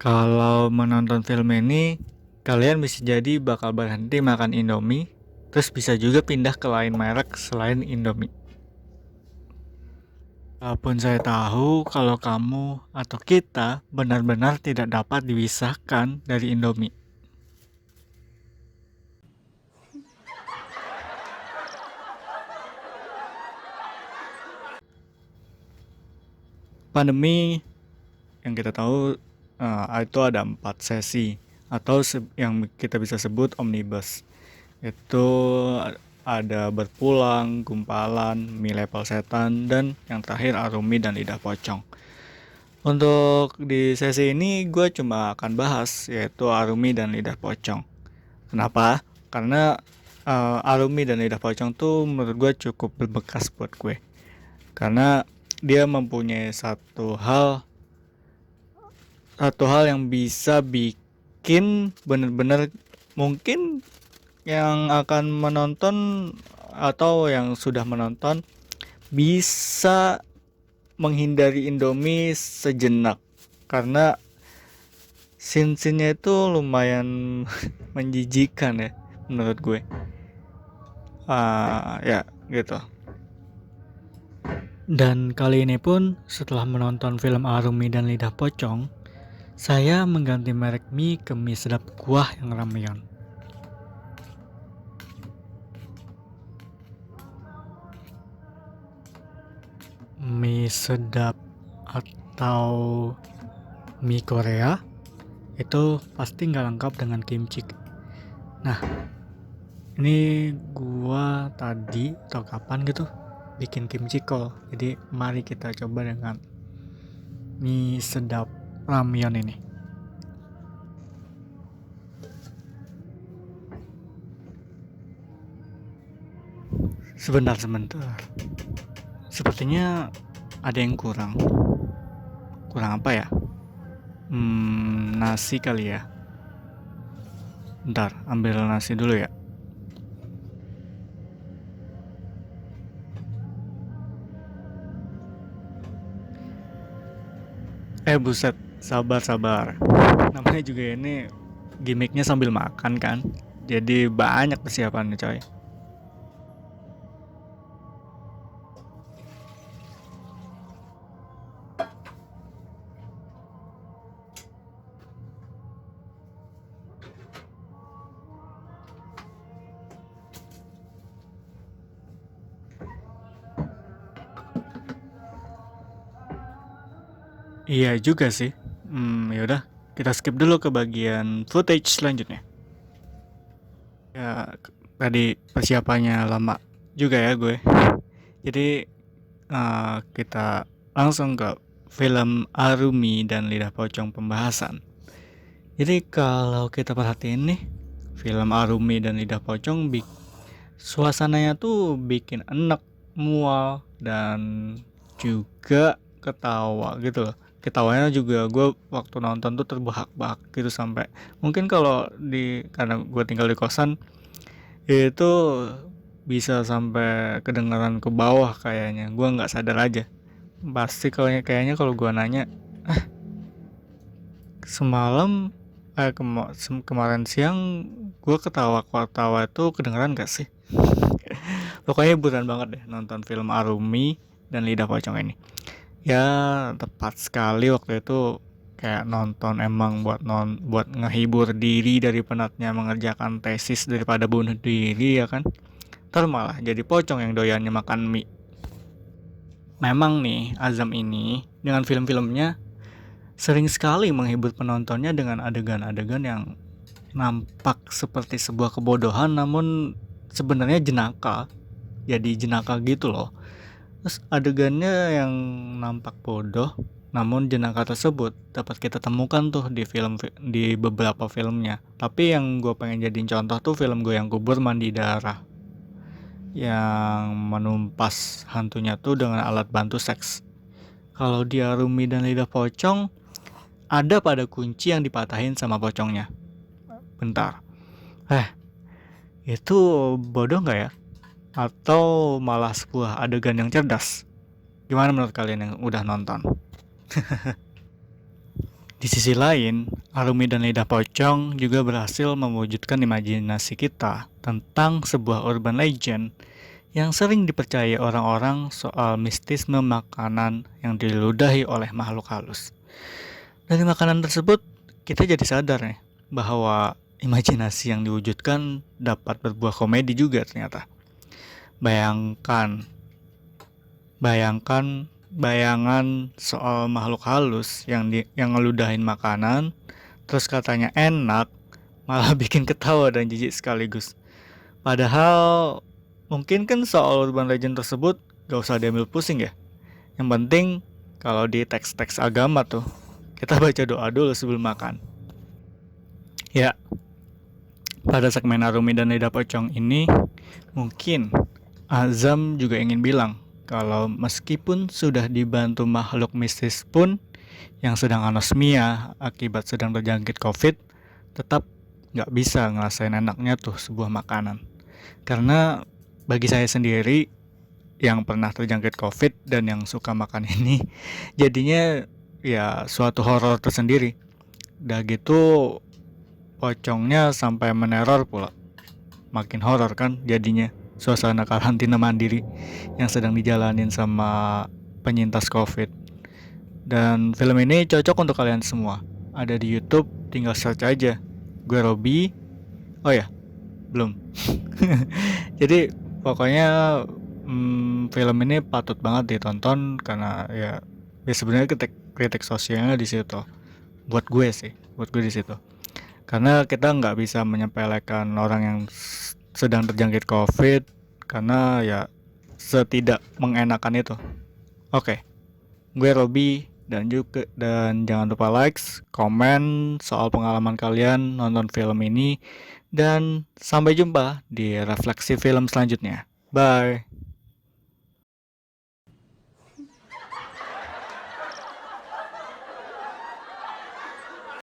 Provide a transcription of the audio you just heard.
Kalau menonton film ini, kalian bisa jadi bakal berhenti makan Indomie, terus bisa juga pindah ke lain merek selain Indomie. Walaupun saya tahu kalau kamu atau kita benar-benar tidak dapat dipisahkan dari Indomie. Pandemi yang kita tahu itu ada 4 sesi atau yang kita bisa sebut omnibus. Itu ada berpulang, gumpalan, mie level setan, dan yang terakhir Arumi dan lidah pocong. Untuk di sesi ini gue cuma akan bahas yaitu Arumi dan lidah pocong. Kenapa? Karena Arumi dan lidah pocong tuh menurut gue cukup berbekas buat gue. Karena dia mempunyai satu hal yang bisa bikin bener-bener mungkin yang akan menonton atau yang sudah menonton bisa menghindari Indomie sejenak karena scene-nya itu lumayan menjijikan ya menurut gue. Ya gitu. Dan kali ini pun setelah menonton film Arumi dan Lidah Pocong, saya mengganti merek mie ke mie sedap kuah yang ramyeon. Mie sedap atau mie Korea itu pasti nggak lengkap dengan kimchi. Nah, ini gua tadi atau kapan gitu bikin kimchi kol. Jadi mari kita coba dengan mie sedap ramyeon ini. Sebentar. Sepertinya ada yang kurang. Kurang apa ya? Nasi kali ya. Bentar, ambil nasi dulu ya. Buset, sabar. Namanya juga ini gimmicknya sambil makan kan. Jadi banyak persiapannya coy. Iya juga sih. Yaudah, kita skip dulu ke bagian footage selanjutnya. Ya, tadi persiapannya lama juga ya gue. Jadi kita langsung ke film Arumi dan Lidah Pocong pembahasan. Jadi kalau kita perhatiin nih, film Arumi dan Lidah Pocong suasananya tuh bikin enak, mual, dan juga ketawa gitu loh. Ketawanya juga gue waktu nonton tuh terbahak-bahak gitu sampai mungkin kalau karena gue tinggal di kosan itu bisa sampai kedengaran ke bawah kayaknya. Gue nggak sadar aja. Pasti kayaknya kalau gue nanya, semalam kemarin siang gue ketawa itu kedengeran gak sih? Pokoknya hiburan banget deh nonton film Arumi dan Lidah Pocong ini. Ya tepat sekali waktu itu kayak nonton emang buat ngehibur diri dari penatnya mengerjakan tesis daripada bunuh diri ya kan. Ntar malah jadi pocong yang doyannya makan mie. Memang nih Azam ini dengan film-filmnya sering sekali menghibur penontonnya dengan adegan-adegan yang nampak seperti sebuah kebodohan namun sebenarnya jenaka. Jadi jenaka gitu loh. Terus adegannya yang nampak bodoh namun jenaka tersebut dapat kita temukan tuh di beberapa filmnya. Tapi yang gue pengen jadiin contoh tuh film gue yang kubur mandi darah, yang menumpas hantunya tuh dengan alat bantu seks. Kalau di Arumi dan Lidah Pocong ada pada kunci yang dipatahin sama pocongnya. Bentar, itu bodoh nggak ya? Atau malah sebuah adegan yang cerdas? Gimana menurut kalian yang udah nonton? Di sisi lain, Arumi dan Lidah Pocong juga berhasil mewujudkan imajinasi kita tentang sebuah urban legend yang sering dipercaya orang-orang soal mistisme makanan yang diludahi oleh makhluk halus. Dari makanan tersebut, kita jadi sadar nih bahwa imajinasi yang diwujudkan dapat berbuah komedi juga ternyata. Bayangkan, bayangkan bayangan soal makhluk halus yang ngeludahin makanan, terus katanya enak, malah bikin ketawa dan jijik sekaligus. Padahal mungkin kan soal urban legend tersebut gak usah diambil pusing ya. Yang penting kalau di teks-teks agama tuh kita baca doa dulu sebelum makan. Ya, pada segmen Arumi dan Lidah Pocong ini mungkin Azam juga ingin bilang kalau meskipun sudah dibantu makhluk mistis pun yang sedang anosmia akibat sedang terjangkit COVID, tetap nggak bisa ngerasain enaknya tuh sebuah makanan. Karena bagi saya sendiri yang pernah terjangkit COVID dan yang suka makan ini, jadinya ya suatu horor tersendiri. Udah gitu pocongnya sampai meneror pula. Makin horor kan jadinya suasana karantina mandiri yang sedang dijalanin sama penyintas COVID. Dan film ini cocok untuk kalian semua. Ada di YouTube, tinggal search aja. Gue Robi. Oh ya, belum. Jadi pokoknya film ini patut banget ditonton karena ya sebenarnya kritik sosialnya di situ. Buat gue sih, buat gue di situ. Karena kita nggak bisa menyepelekan orang yang sedang terjangkit COVID karena ya setidak mengenakan itu. Oke, gue Robi dan jangan lupa likes, komen soal pengalaman kalian nonton film ini dan sampai jumpa di refleksi film selanjutnya. Bye.